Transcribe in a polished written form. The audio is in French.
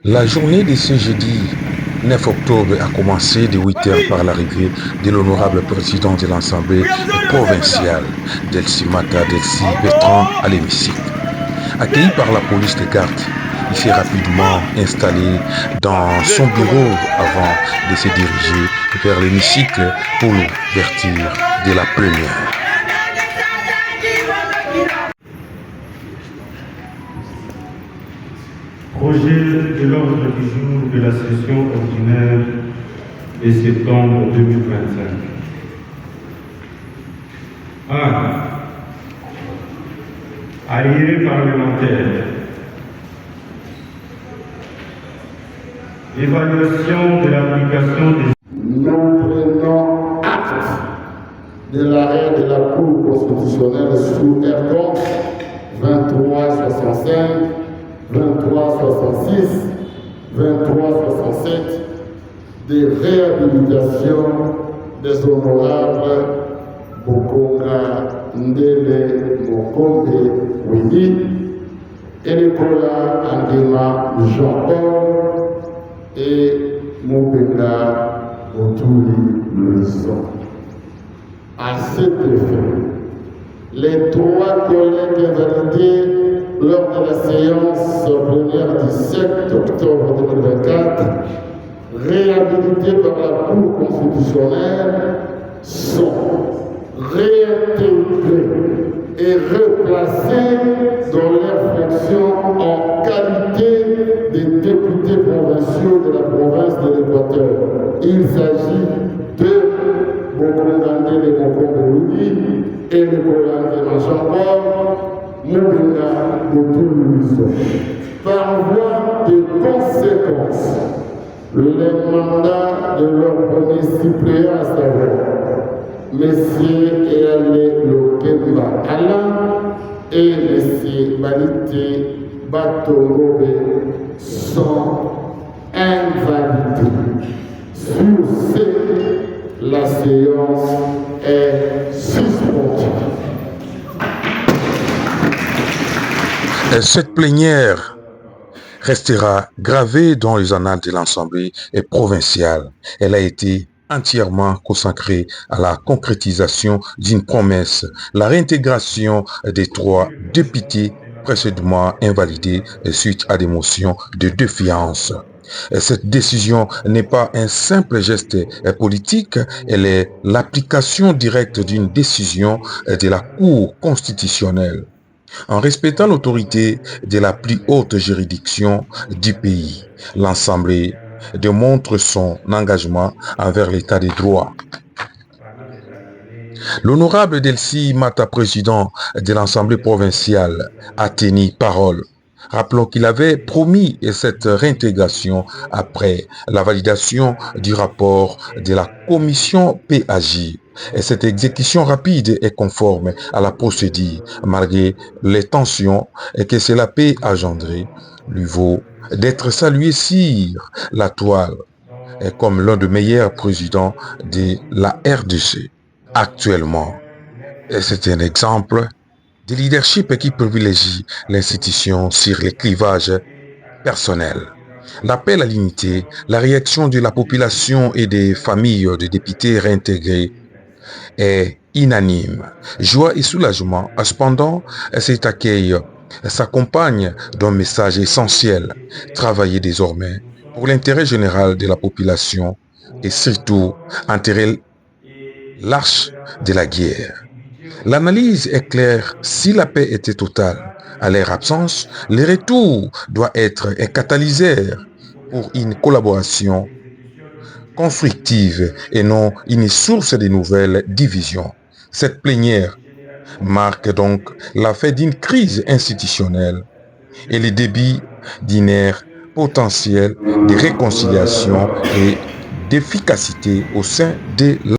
La journée de ce jeudi 9 octobre a commencé de 8 heures par l'arrivée de l'honorable président de l'Assemblée provinciale, Delcy Mata Delcy Bertrand, à l'hémicycle. Accueilli par la police de garde, il s'est rapidement installé dans son bureau avant de se diriger vers l'hémicycle pour l'ouverture de la plénière. Projet de l'ordre du jour de la session ordinaire de septembre 2025. 1. Arriérés parlementaires. Évaluation de l'application des... Nous prenons acte de l'arrêt de la Cour constitutionnelle sous R. 2365, 2366, 2367 de réhabilitation des honorables Bokonga Ndele Mokombe Winnie et Nicolas Angema Jean-Paul et Moubenga Otuli Louison. À cet effet, les trois collègues validés lors de la séance plénière du 7 octobre 2024, réhabilités par la Cour constitutionnelle, sont réintégrés et replacés dans leurs fonctions en qualité de députés provinciaux de la province de l'Équateur. Il s'agit de Bokongandele Mokombe et Nicolas Angema Jean-Paul, Moubenga Otuli. Par voie de conséquence, les mandats de leur premier suppléant, à savoir Messieurs Eale Lokemba Alain et Messieurs Balite Batongobe sont invalidés. Sur ce, la séance est suspendue. Cette plénière restera gravée dans les annales de l'Assemblée provinciale. Elle a été entièrement consacrée à la concrétisation d'une promesse, la réintégration des trois députés précédemment invalidés suite à des motions de défiance. Cette décision n'est pas un simple geste politique, elle est l'application directe d'une décision de la Cour constitutionnelle. En respectant l'autorité de la plus haute juridiction du pays, l'Assemblée démontre son engagement envers l'état de droit. L'honorable Delcy Mata, président de l'Assemblée provinciale, a tenu parole. Rappelons qu'il avait promis cette réintégration après la validation du rapport de la commission PAJ. Et cette exécution rapide est conforme à la procédure, malgré les tensions que cela peut engendrer. Lui vaut d'être salué sur la toile comme l'un des meilleurs présidents de la RDC actuellement. Et c'est un exemple de leadership qui privilégie l'institution sur les clivages personnels. L'appel à l'unité, la réaction de la population et des familles de députés réintégrés est unanime. Joie et soulagement. Cependant, cet accueil s'accompagne d'un message essentiel. Travailler désormais pour l'intérêt général de la population et surtout enterrer l'arche de la guerre. L'analyse est claire, si la paix était totale, à leur absence, le retour doit être un catalyseur pour une collaboration constructive et non une source de nouvelles divisions. Cette plénière marque donc la fin d'une crise institutionnelle et le début d'une ère potentielle de réconciliation et d'efficacité au sein de la